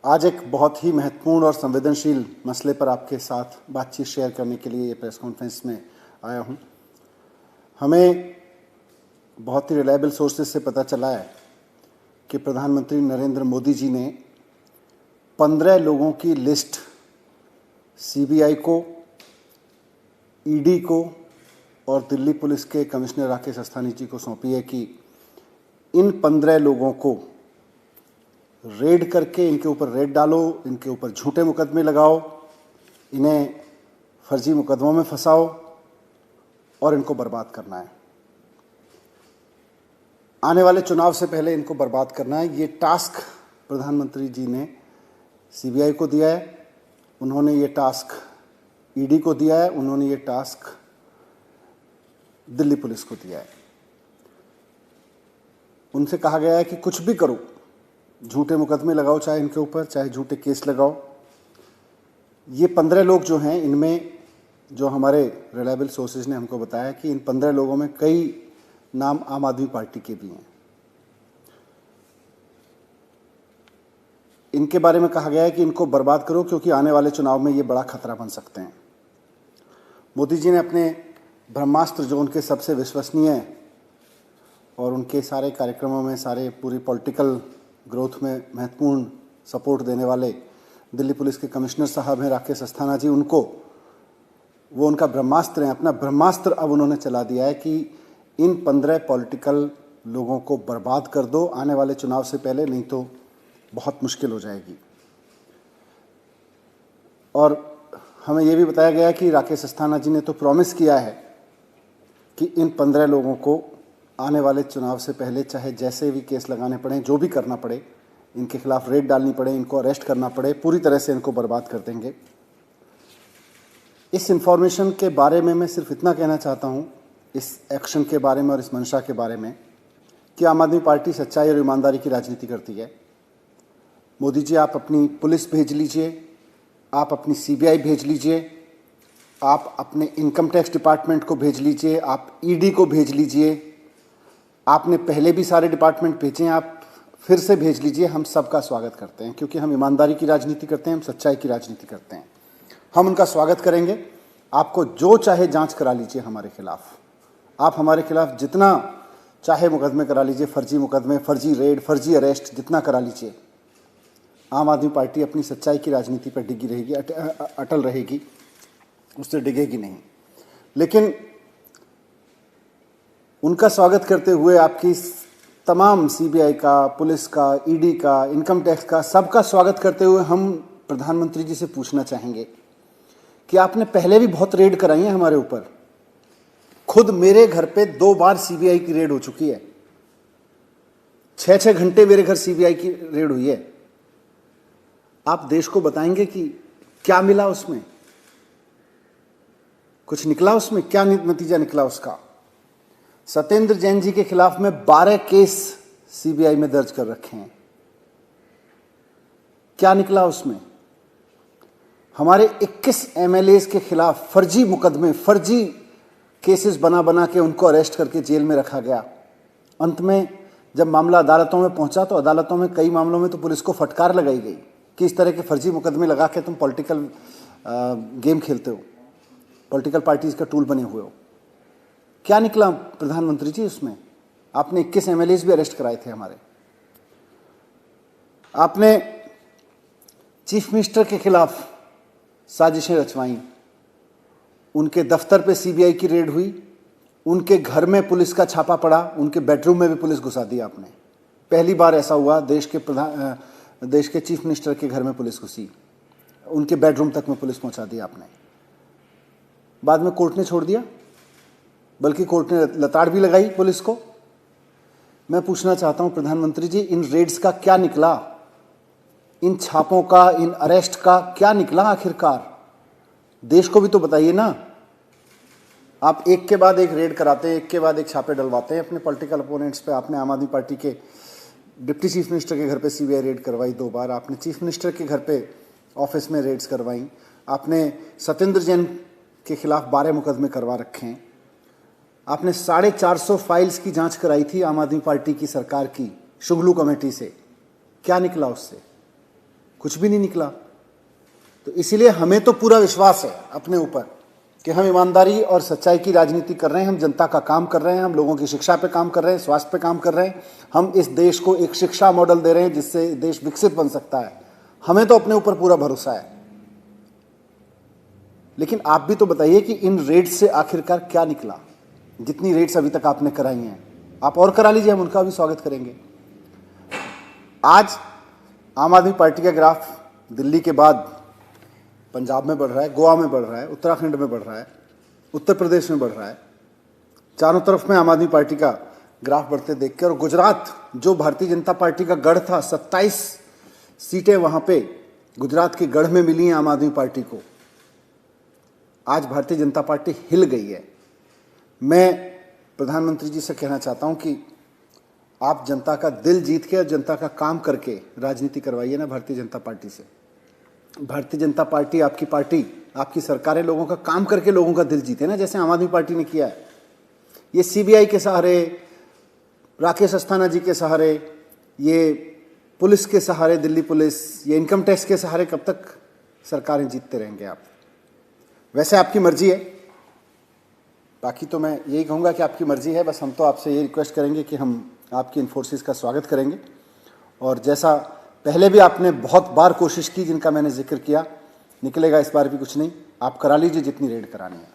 आज एक बहुत ही महत्वपूर्ण और संवेदनशील मसले पर आपके साथ बातचीत शेयर करने के लिए ये प्रेस कॉन्फ्रेंस में आया हूँ। हमें बहुत ही रिलायबल सोर्सेज से पता चला है कि प्रधानमंत्री नरेंद्र मोदी जी ने 15 लोगों की लिस्ट सीबीआई को, ईडी को और दिल्ली पुलिस के कमिश्नर राकेश अस्थाना जी को सौंपी है कि इन 15 लोगों को रेड करके इनके ऊपर रेड डालो, इनके ऊपर झूठे मुकदमे लगाओ, इन्हें फर्जी मुकदमों में फंसाओ और इनको बर्बाद करना है। आने वाले चुनाव से पहले इनको बर्बाद करना है। ये टास्क प्रधानमंत्री जी ने सीबीआई को दिया है, उन्होंने ये टास्क ईडी को दिया है, उन्होंने ये टास्क दिल्ली पुलिस को दिया है। उनसे कहा गया है कि कुछ भी करो, झूठे मुकदमे लगाओ, चाहे इनके ऊपर, चाहे झूठे केस लगाओ। ये 15 लोग जो हैं, इनमें जो हमारे रिलायबल सोर्सेज ने हमको बताया कि इन 15 लोगों में कई नाम आम आदमी पार्टी के भी हैं। इनके बारे में कहा गया है कि इनको बर्बाद करो क्योंकि आने वाले चुनाव में ये बड़ा खतरा बन सकते हैं। मोदी जी ने अपने ब्रह्मास्त्र, जो उनके सबसे विश्वसनीय और उनके सारे कार्यक्रमों में, सारे पूरी पॉलिटिकल ग्रोथ में महत्वपूर्ण सपोर्ट देने वाले दिल्ली पुलिस के कमिश्नर साहब हैं राकेश अस्थाना जी, वो उनका ब्रह्मास्त्र है। अपना ब्रह्मास्त्र अब उन्होंने चला दिया है कि इन 15 पॉलिटिकल लोगों को बर्बाद कर दो आने वाले चुनाव से पहले, नहीं तो बहुत मुश्किल हो जाएगी। और हमें यह भी बताया गया कि राकेश अस्थाना जी ने तो प्रॉमिस किया है कि इन 15 लोगों को आने वाले चुनाव से पहले, चाहे जैसे भी केस लगाने पड़े, जो भी करना पड़े, इनके खिलाफ रेड डालनी पड़े, इनको अरेस्ट करना पड़े, पूरी तरह से इनको बर्बाद कर देंगे। इस इंफॉर्मेशन के बारे में मैं सिर्फ इतना कहना चाहता हूँ, इस एक्शन के बारे में और इस मंशा के बारे में, कि आम आदमी पार्टी सच्चाई और ईमानदारी की राजनीति करती है। मोदी जी, आप अपनी पुलिस भेज लीजिए, आप अपनी सीबीआई भेज लीजिए, आप अपने इनकम टैक्स डिपार्टमेंट को भेज लीजिए, आप ईडी को भेज लीजिए, आपने पहले भी सारे डिपार्टमेंट भेजे हैं, आप फिर से भेज लीजिए। हम सबका स्वागत करते हैं क्योंकि हम ईमानदारी की राजनीति करते हैं, हम सच्चाई की राजनीति करते हैं। हम उनका स्वागत करेंगे। आपको जो चाहे जांच करा लीजिए हमारे खिलाफ, आप हमारे खिलाफ जितना चाहे मुकदमे करा लीजिए, फर्जी मुकदमे, फर्जी रेड, फर्जी अरेस्ट, जितना करा लीजिए। आम आदमी पार्टी अपनी सच्चाई की राजनीति पर डिगी रहेगी, अटल रहेगी, उससे डिगेगी नहीं। लेकिन उनका स्वागत करते हुए आपकी तमाम सीबीआई का, पुलिस का, ईडी का, इनकम टैक्स का, सबका स्वागत करते हुए हम प्रधानमंत्री जी से पूछना चाहेंगे कि आपने पहले भी बहुत रेड कराई है हमारे ऊपर। खुद मेरे घर पे 2 बार सीबीआई की रेड हो चुकी है। 6-6 घंटे मेरे घर सीबीआई की रेड हुई है। आप देश को बताएंगे कि क्या मिला उसमें, कुछ निकला उसमें, क्या नतीजा निकला उसका। सत्येंद्र जैन जी के खिलाफ में 12 केस सीबीआई में दर्ज कर रखे हैं। क्या निकला उसमें। हमारे 21 एमएलएज के खिलाफ फर्जी मुकदमे, फर्जी केसेस बना बना के उनको अरेस्ट करके जेल में रखा गया। अंत में जब मामला अदालतों में पहुंचा तो अदालतों में कई मामलों में तो पुलिस को फटकार लगाई गई कि इस तरह के फर्जी मुकदमे लगा के तुम पॉलिटिकल गेम खेलते हो, पॉलिटिकल पार्टीज का टूल बने हुए हो। क्या निकला प्रधानमंत्री जी उसमें। आपने 21 एमएलएज भी अरेस्ट कराए थे हमारे। आपने चीफ मिनिस्टर के खिलाफ साजिशें रचवाई, उनके दफ्तर पे सीबीआई की रेड हुई, उनके घर में पुलिस का छापा पड़ा, उनके बेडरूम में भी पुलिस घुसा दी आपने। पहली बार ऐसा हुआ, देश के चीफ मिनिस्टर के घर में पुलिस घुसी, उनके बेडरूम तक में पुलिस पहुंचा दी आपने। बाद में कोर्ट ने छोड़ दिया, बल्कि कोर्ट ने लताड़ भी लगाई पुलिस को। मैं पूछना चाहता हूं प्रधानमंत्री जी, इन रेड्स का क्या निकला, इन छापों का, इन अरेस्ट का क्या निकला आखिरकार। देश को भी तो बताइए ना। आप एक के बाद एक रेड कराते हैं, एक के बाद एक छापे डलवाते हैं अपने पॉलिटिकल अपोनेंट्स पे। आपने आम आदमी पार्टी के डिप्टी चीफ मिनिस्टर के घर पे सीबीआई रेड करवाई 2 बार, आपने चीफ मिनिस्टर के घर पे ऑफिस में रेड्स करवाई, आपने सत्येंद्र जैन के खिलाफ 12 मुकदमे करवा रखे हैं, आपने 450 फाइल्स की जांच कराई थी आम आदमी पार्टी की सरकार की शुगलू कमेटी से। क्या निकला उससे? कुछ भी नहीं निकला। तो इसीलिए हमें तो पूरा विश्वास है अपने ऊपर कि हम ईमानदारी और सच्चाई की राजनीति कर रहे हैं, हम जनता का काम कर रहे हैं, हम लोगों की शिक्षा पे काम कर रहे हैं, स्वास्थ्य पे काम कर रहे हैं, हम इस देश को एक शिक्षा मॉडल दे रहे हैं जिससे देश विकसित बन सकता है। हमें तो अपने ऊपर पूरा भरोसा है। लेकिन आप भी तो बताइए कि इन रेड्स से आखिरकार क्या निकला? जितनी रेड्स अभी तक आपने कराई हैं, आप और करा लीजिए, हम उनका भी स्वागत करेंगे। आज आम आदमी पार्टी का ग्राफ दिल्ली के बाद पंजाब में बढ़ रहा है, गोवा में बढ़ रहा है, उत्तराखंड में बढ़ रहा है, उत्तर प्रदेश में बढ़ रहा है। चारों तरफ में आम आदमी पार्टी का ग्राफ बढ़ते देख के, और गुजरात जो भारतीय जनता पार्टी का गढ़ था, 27 सीटें वहां पे गुजरात के गढ़ में मिली हैं आम आदमी पार्टी को। आज भारतीय जनता पार्टी हिल गई है। मैं प्रधानमंत्री जी से कहना चाहता हूं कि आप जनता का दिल जीत के और जनता का काम करके राजनीति करवाइए ना भारतीय जनता पार्टी से। भारतीय जनता पार्टी, आपकी सरकारें लोगों का काम करके लोगों का दिल जीते ना, जैसे आम आदमी पार्टी ने किया है। ये सीबीआई के सहारे, राकेश अस्थाना जी के सहारे, ये पुलिस के सहारे, दिल्ली पुलिस, ये इनकम टैक्स के सहारे कब तक सरकारें जीतते रहेंगे आप? वैसे आपकी मर्जी है, बाकी तो मैं यही कहूँगा कि आपकी मर्जी है। बस हम तो आपसे ये रिक्वेस्ट करेंगे कि हम आपकी इन फोर्सेस का स्वागत करेंगे, और जैसा पहले भी आपने बहुत बार कोशिश की जिनका मैंने जिक्र किया, निकलेगा इस बार भी कुछ नहीं, आप करा लीजिए जितनी रेड करानी है।